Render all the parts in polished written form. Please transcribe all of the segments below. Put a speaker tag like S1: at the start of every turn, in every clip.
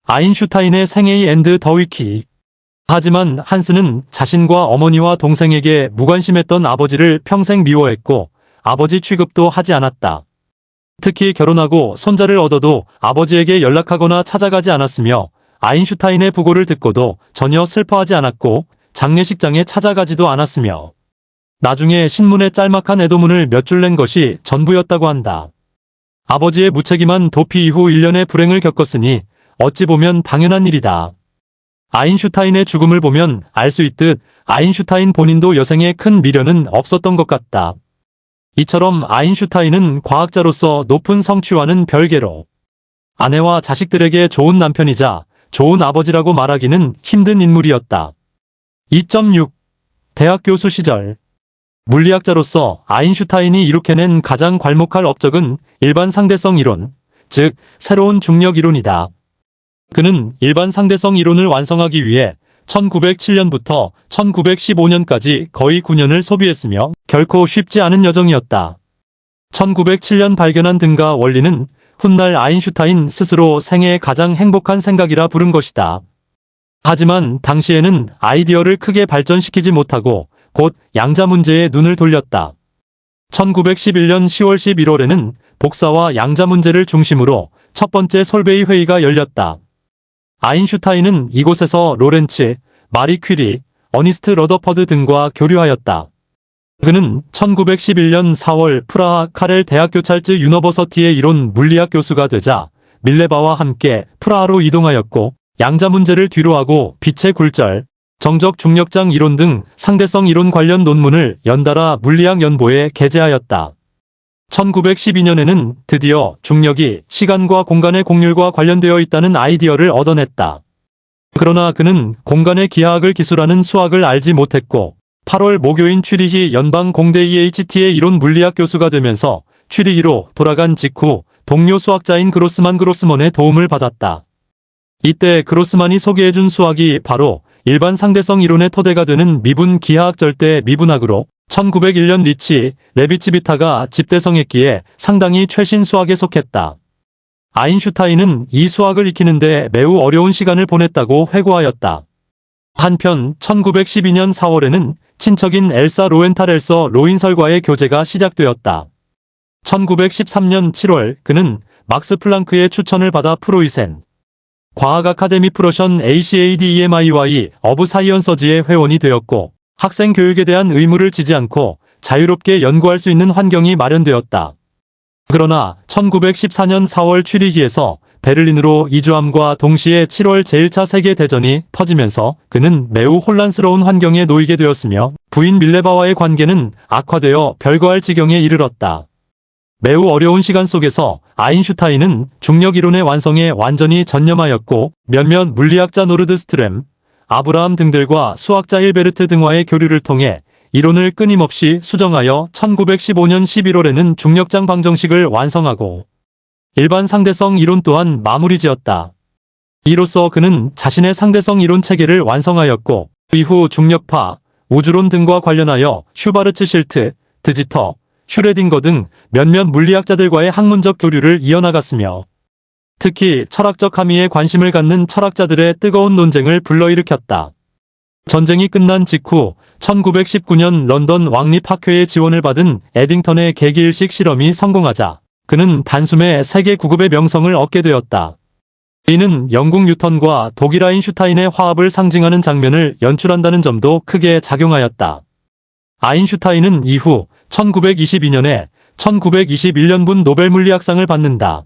S1: 아인슈타인의 생애의 앤드 더 위키. 하지만 한스는 자신과 어머니와 동생에게 무관심했던 아버지를 평생 미워했고 아버지 취급도 하지 않았다. 특히 결혼하고 손자를 얻어도 아버지에게 연락하거나 찾아가지 않았으며 아인슈타인의 부고를 듣고도 전혀 슬퍼하지 않았고 장례식장에 찾아가지도 않았으며 나중에 신문에 짤막한 애도문을 몇 줄 낸 것이 전부였다고 한다. 아버지의 무책임한 도피 이후 1년의 불행을 겪었으니 어찌 보면 당연한 일이다. 아인슈타인의 죽음을 보면 알 수 있듯 아인슈타인 본인도 여생에 큰 미련은 없었던 것 같다. 이처럼 아인슈타인은 과학자로서 높은 성취와는 별개로 아내와 자식들에게 좋은 남편이자 좋은 아버지라고 말하기는 힘든 인물이었다. 2.6. 대학 교수 시절. 물리학자로서 아인슈타인이 이룩해낸 가장 괄목할 업적은 일반 상대성 이론, 즉 새로운 중력 이론이다. 그는 일반 상대성 이론을 완성하기 위해 1907년부터 1915년까지 거의 9년을 소비했으며 결코 쉽지 않은 여정이었다. 1907년 발견한 등가 원리는 훗날 아인슈타인 스스로 생애의 가장 행복한 생각이라 부른 것이다. 하지만 당시에는 아이디어를 크게 발전시키지 못하고 곧 양자 문제에 눈을 돌렸다. 1911년 10월 11월에는 복사와 양자 문제를 중심으로 첫 번째 솔베이 회의가 열렸다. 아인슈타인은 이곳에서 로렌츠, 마리 퀴리, 어니스트 러더퍼드 등과 교류하였다. 그는 1911년 4월 프라하 카렐 대학교 찰츠 유너버서티의 이론 물리학 교수가 되자 밀레바와 함께 프라하로 이동하였고 양자 문제를 뒤로하고 빛의 굴절, 정적 중력장 이론 등 상대성 이론 관련 논문을 연달아 물리학 연보에 게재하였다. 1912년에는 드디어 중력이 시간과 공간의 곡률과 관련되어 있다는 아이디어를 얻어냈다. 그러나 그는 공간의 기하학을 기술하는 수학을 알지 못했고 8월 모교인 취리히 연방공대 EHT의 이론 물리학 교수가 되면서 취리히로 돌아간 직후 동료 수학자인 그로스먼의 도움을 받았다. 이때 그로스만이 소개해준 수학이 바로 일반 상대성 이론의 토대가 되는 미분 기하학 절대 미분학으로 1901년 리치, 레비치비타가 집대성했기에 상당히 최신 수학에 속했다. 아인슈타인은 이 수학을 익히는데 매우 어려운 시간을 보냈다고 회고하였다. 한편 1912년 4월에는 친척인 엘사 로엔탈 로인설과의 교제가 시작되었다. 1913년 7월 그는 막스 플랑크의 추천을 받아 프로이센 과학 아카데미 프로션 ACADEMIY 어브 사이언서즈의 회원이 되었고 학생 교육에 대한 의무를 지지 않고 자유롭게 연구할 수 있는 환경이 마련되었다. 그러나 1914년 4월 취리히에서 베를린으로 이주함과 동시에 7월 제1차 세계대전이 터지면서 그는 매우 혼란스러운 환경에 놓이게 되었으며 부인 밀레바와의 관계는 악화되어 별거할 지경에 이르렀다. 매우 어려운 시간 속에서 아인슈타인은 중력 이론의 완성에 완전히 전념하였고 몇몇 물리학자 노르드스트렘, 아브라함 등들과 수학자 hil베르트 등과의 교류를 통해 이론을 끊임없이 수정하여 1915년 11월에는 중력장 방정식을 완성하고 일반 상대성 이론 또한 마무리 지었다. 이로써 그는 자신의 상대성 이론 체계를 완성하였고 이후 중력파, 우주론 등과 관련하여 슈바르츠 실트, 드지터, 슈레딩거 등 몇몇 물리학자들과의 학문적 교류를 이어나갔으며 특히 철학적 함의에 관심을 갖는 철학자들의 뜨거운 논쟁을 불러일으켰다. 전쟁이 끝난 직후 1919년 런던 왕립학회의 지원을 받은 에딩턴의 계기일식 실험이 성공하자 그는 단숨에 세계 9급의 명성을 얻게 되었다. 이는 영국 뉴턴과 독일 아인슈타인의 화합을 상징하는 장면을 연출한다는 점도 크게 작용하였다. 아인슈타인은 이후 1922년에 1921년분 노벨 물리학상을 받는다.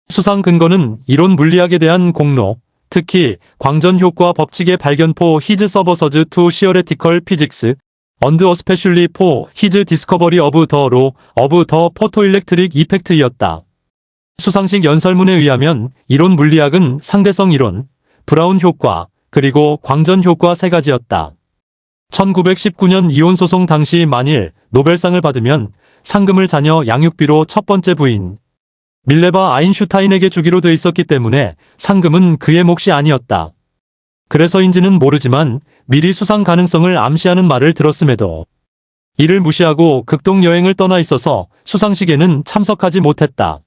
S1: 수상 근거는 이론 물리학에 대한 공로, 특히 광전 효과 법칙의 발견포 히즈 서버서즈 투 시어레티컬 피직스, 언드 어스페슐리 포 히즈 디스커버리 어브 더 로 어브 더 포토일렉트릭 이펙트이었다. 수상식 연설문에 의하면 이론 물리학은 상대성 이론, 브라운 효과, 그리고 광전 효과 세 가지였다. 1919년 이혼 소송 당시 만일 노벨상을 받으면 상금을 자녀 양육비로 첫 번째 부인 밀레바 아인슈타인에게 주기로 돼 있었기 때문에 상금은 그의 몫이 아니었다. 그래서인지는 모르지만 미리 수상 가능성을 암시하는 말을 들었음에도 이를 무시하고 극동 여행을 떠나 있어서 수상식에는 참석하지 못했다.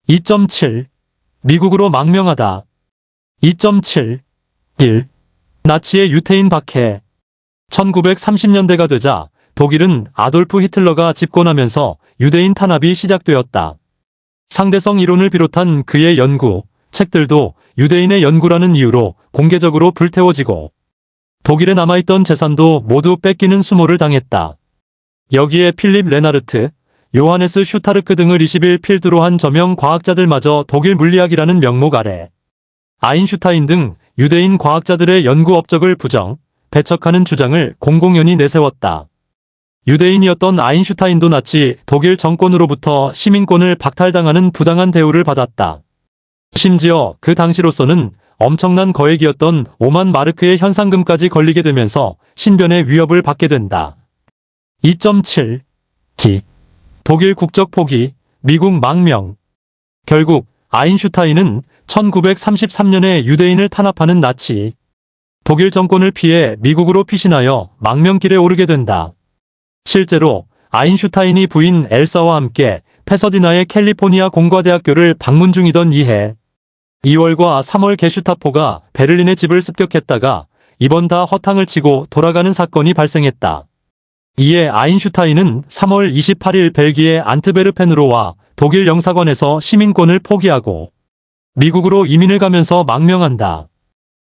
S1: 2.7. 미국으로 망명하다. 2.7. 1. 나치의 유태인 박해. 1930년대가 되자 독일은 아돌프 히틀러가 집권하면서 유대인 탄압이 시작되었다. 상대성 이론을 비롯한 그의 연구, 책들도 유대인의 연구라는 이유로 공개적으로 불태워지고 독일에 남아있던 재산도 모두 뺏기는 수모를 당했다. 여기에 필립 레나르트, 요하네스 슈타르크 등을 20일 필두로 한 저명 과학자들마저 독일 물리학이라는 명목 아래 아인슈타인 등 유대인 과학자들의 연구 업적을 부정, 배척하는 주장을 공공연히 내세웠다. 유대인이었던 아인슈타인도 나치 독일 정권으로부터 시민권을 박탈당하는 부당한 대우를 받았다. 심지어 그 당시로서는 엄청난 거액이었던 5만 마르크의 현상금까지 걸리게 되면서 신변의 위협을 받게 된다. 2.7. 기. 독일 국적 포기, 미국 망명. 결국 아인슈타인은 1933년에 유대인을 탄압하는 나치 독일 정권을 피해 미국으로 피신하여 망명길에 오르게 된다. 실제로 아인슈타인이 부인 엘사와 함께 패서디나의 캘리포니아 공과대학교를 방문 중이던 이해 2월과 3월 게슈타포가 베를린의 집을 습격했다가 이번 다 허탕을 치고 돌아가는 사건이 발생했다. 이에 아인슈타인은 3월 28일 벨기에 안트베르펜으로 와 독일 영사관에서 시민권을 포기하고 미국으로 이민을 가면서 망명한다.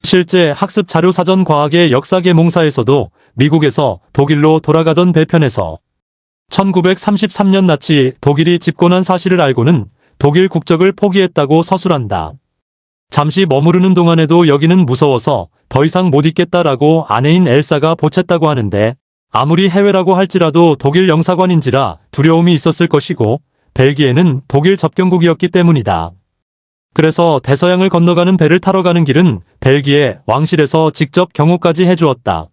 S1: 실제 학습 자료 사전 과학의 역사계몽사에서도 미국에서 독일로 돌아가던 배편에서 1933년 나치 독일이 집권한 사실을 알고는 독일 국적을 포기했다고 서술한다. 잠시 머무르는 동안에도 여기는 무서워서 더 이상 못 있겠다라고 아내인 엘사가 보챘다고 하는데 아무리 해외라고 할지라도 독일 영사관인지라 두려움이 있었을 것이고 벨기에는 독일 접경국이었기 때문이다. 그래서 대서양을 건너가는 배를 타러 가는 길은 벨기에 왕실에서 직접 경호까지 해주었다.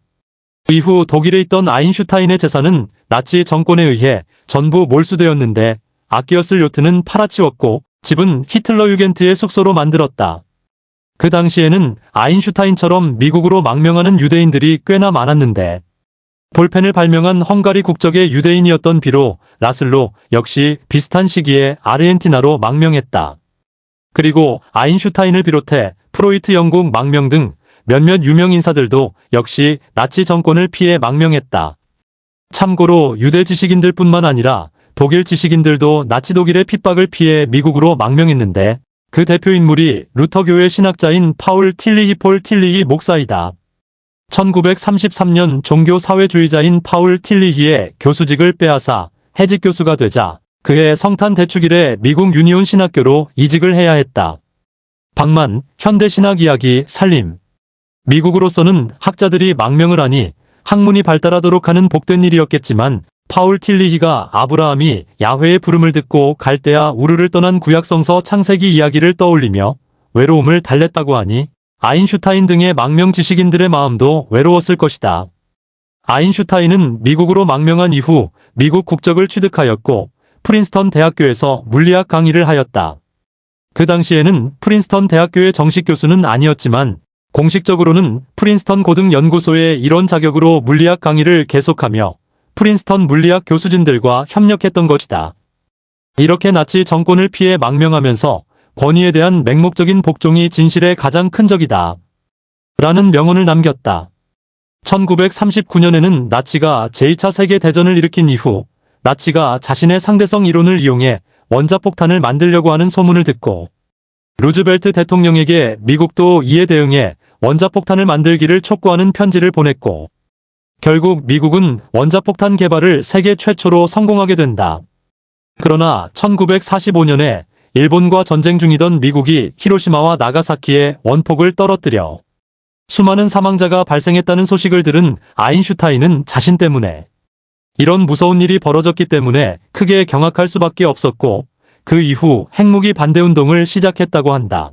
S1: 이후 독일에 있던 아인슈타인의 재산은 나치 정권에 의해 전부 몰수되었는데 아끼었을 요트는 팔아치웠고 집은 히틀러 유겐트의 숙소로 만들었다. 그 당시에는 아인슈타인처럼 미국으로 망명하는 유대인들이 꽤나 많았는데 볼펜을 발명한 헝가리 국적의 유대인이었던 비로 라슬로 역시 비슷한 시기에 아르헨티나로 망명했다. 그리고 아인슈타인을 비롯해 프로이트 영국 망명 등 몇몇 유명 인사들도 역시 나치 정권을 피해 망명했다. 참고로 유대 지식인들 뿐만 아니라 독일 지식인들도 나치 독일의 핍박을 피해 미국으로 망명했는데 그 대표 인물이 루터교회 신학자인 파울 틸리히 폴 틸리히 목사이다. 1933년 종교사회주의자인 파울 틸리히의 교수직을 빼앗아 해직 교수가 되자 그해 성탄 대축 이래 미국 유니온 신학교로 이직을 해야 했다. 박만, 현대신학 이야기, 살림. 미국으로서는 학자들이 망명을 하니 학문이 발달하도록 하는 복된 일이었겠지만 파울 틸리히가 아브라함이 야훼의 부름을 듣고 갈대아 우르를 떠난 구약성서 창세기 이야기를 떠올리며 외로움을 달랬다고 하니 아인슈타인 등의 망명 지식인들의 마음도 외로웠을 것이다. 아인슈타인은 미국으로 망명한 이후 미국 국적을 취득하였고 프린스턴 대학교에서 물리학 강의를 하였다. 그 당시에는 프린스턴 대학교의 정식 교수는 아니었지만 공식적으로는 프린스턴 고등연구소의 일원 자격으로 물리학 강의를 계속하며 프린스턴 물리학 교수진들과 협력했던 것이다. 이렇게 나치 정권을 피해 망명하면서 권위에 대한 맹목적인 복종이 진실의 가장 큰 적이다. 라는 명언을 남겼다. 1939년에는 나치가 제2차 세계대전을 일으킨 이후 나치가 자신의 상대성 이론을 이용해 원자폭탄을 만들려고 하는 소문을 듣고 루즈벨트 대통령에게 미국도 이에 대응해 원자폭탄을 만들기를 촉구하는 편지를 보냈고 결국 미국은 원자폭탄 개발을 세계 최초로 성공하게 된다. 그러나 1945년에 일본과 전쟁 중이던 미국이 히로시마와 나가사키에 원폭을 떨어뜨려 수많은 사망자가 발생했다는 소식을 들은 아인슈타인은 자신 때문에 이런 무서운 일이 벌어졌기 때문에 크게 경악할 수밖에 없었고 그 이후 핵무기 반대운동을 시작했다고 한다.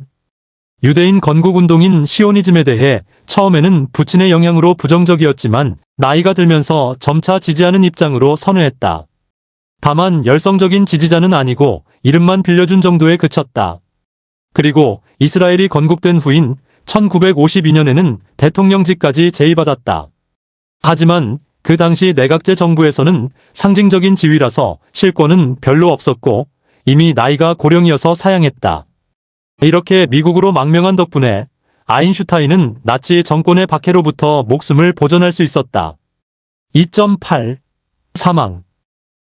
S1: 유대인 건국운동인 시오니즘에 대해 처음에는 부친의 영향으로 부정적이었지만 나이가 들면서 점차 지지하는 입장으로 선회했다. 다만 열성적인 지지자는 아니고 이름만 빌려준 정도에 그쳤다. 그리고 이스라엘이 건국된 후인 1952년에는 대통령직까지 제의받았다. 하지만 그 당시 내각제 정부에서는 상징적인 지위라서 실권은 별로 없었고 이미 나이가 고령이어서 사양했다. 이렇게 미국으로 망명한 덕분에 아인슈타인은 나치 정권의 박해로부터 목숨을 보존할 수 있었다. 2.8. 사망.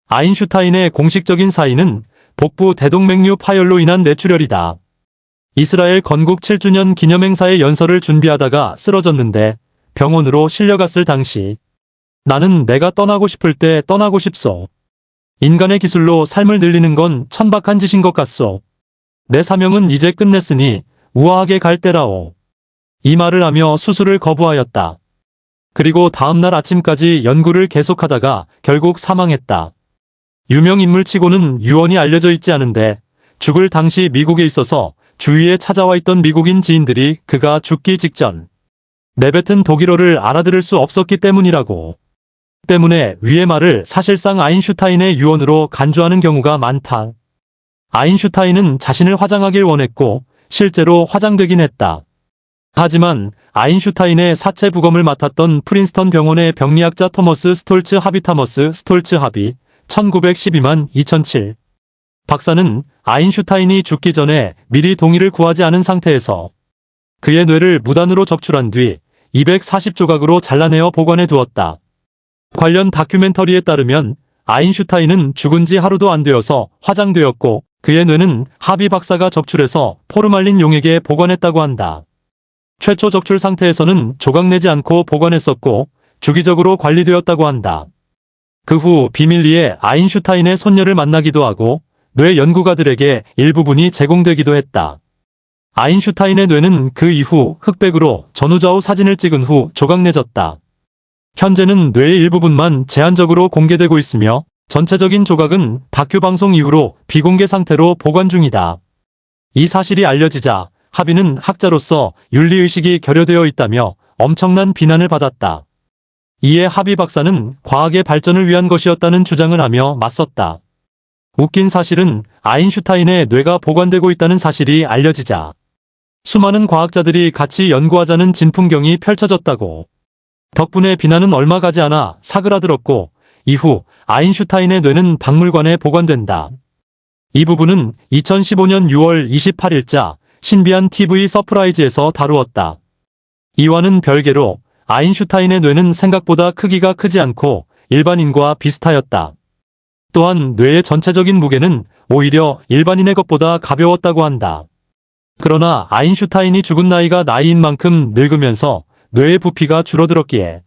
S1: 아인슈타인의 공식적인 사인은 복부 대동맥류 파열로 인한 뇌출혈이다. 이스라엘 건국 7주년 기념행사의 연설을 준비하다가 쓰러졌는데 병원으로 실려갔을 당시 나는 내가 떠나고 싶을 때 떠나고 싶소. 인간의 기술로 삶을 늘리는 건 천박한 짓인 것 같소. 내 사명은 이제 끝냈으니 우아하게 갈 때라오. 이 말을 하며 수술을 거부하였다. 그리고 다음날 아침까지 연구를 계속하다가 결국 사망했다. 유명인물치고는 유언이 알려져 있지 않은데 죽을 당시 미국에 있어서 주위에 찾아와 있던 미국인 지인들이 그가 죽기 직전 내뱉은 독일어를 알아들을 수 없었기 때문이라고. 때문에 위의 말을 사실상 아인슈타인의 유언으로 간주하는 경우가 많다. 아인슈타인은 자신을 화장하길 원했고 실제로 화장되긴 했다. 하지만 아인슈타인의 사체 부검을 맡았던 프린스턴 병원의 병리학자 토머스 스톨츠 하비타머스 스톨츠 하비 1912만 2007 박사는 아인슈타인이 죽기 전에 미리 동의를 구하지 않은 상태에서 그의 뇌를 무단으로 적출한 뒤 240조각으로 잘라내어 보관해 두었다. 관련 다큐멘터리에 따르면 아인슈타인은 죽은 지 하루도 안 되어서 화장되었고 그의 뇌는 하비 박사가 적출해서 포르말린 용액에 보관했다고 한다. 최초 적출 상태에서는 조각내지 않고 보관했었고 주기적으로 관리되었다고 한다. 그 후 비밀리에 아인슈타인의 손녀를 만나기도 하고 뇌 연구가들에게 일부분이 제공되기도 했다. 아인슈타인의 뇌는 그 이후 흑백으로 전후좌우 사진을 찍은 후 조각내졌다. 현재는 뇌의 일부분만 제한적으로 공개되고 있으며 전체적인 조각은 다큐 방송 이후로 비공개 상태로 보관 중이다. 이 사실이 알려지자 하비는 학자로서 윤리의식이 결여되어 있다며 엄청난 비난을 받았다. 이에 하비 박사는 과학의 발전을 위한 것이었다는 주장을 하며 맞섰다. 웃긴 사실은 아인슈타인의 뇌가 보관되고 있다는 사실이 알려지자 수많은 과학자들이 같이 연구하자는 진풍경이 펼쳐졌다고. 덕분에 비난은 얼마 가지 않아 사그라들었고 이후 아인슈타인의 뇌는 박물관에 보관된다. 이 부분은 2015년 6월 28일자 신비한 TV 서프라이즈에서 다루었다. 이와는 별개로 아인슈타인의 뇌는 생각보다 크기가 크지 않고 일반인과 비슷하였다. 또한 뇌의 전체적인 무게는 오히려 일반인의 것보다 가벼웠다고 한다. 그러나 아인슈타인이 죽은 나이가 나이인 만큼 늙으면서 뇌의 부피가 줄어들었기에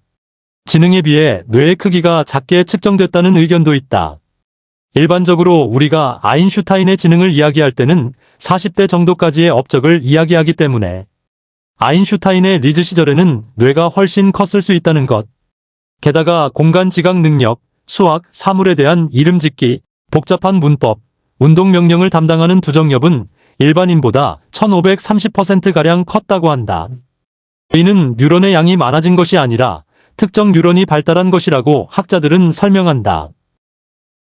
S1: 지능에 비해 뇌의 크기가 작게 측정됐다는 의견도 있다. 일반적으로 우리가 아인슈타인의 지능을 이야기할 때는 40대 정도까지의 업적을 이야기하기 때문에 아인슈타인의 리즈 시절에는 뇌가 훨씬 컸을 수 있다는 것. 게다가 공간 지각 능력, 수학, 사물에 대한 이름 짓기, 복잡한 문법, 운동 명령을 담당하는 두정엽은 일반인보다 1530%가량 컸다고 한다. 이는 뉴런의 양이 많아진 것이 아니라 특정 뉴런이 발달한 것이라고 학자들은 설명한다.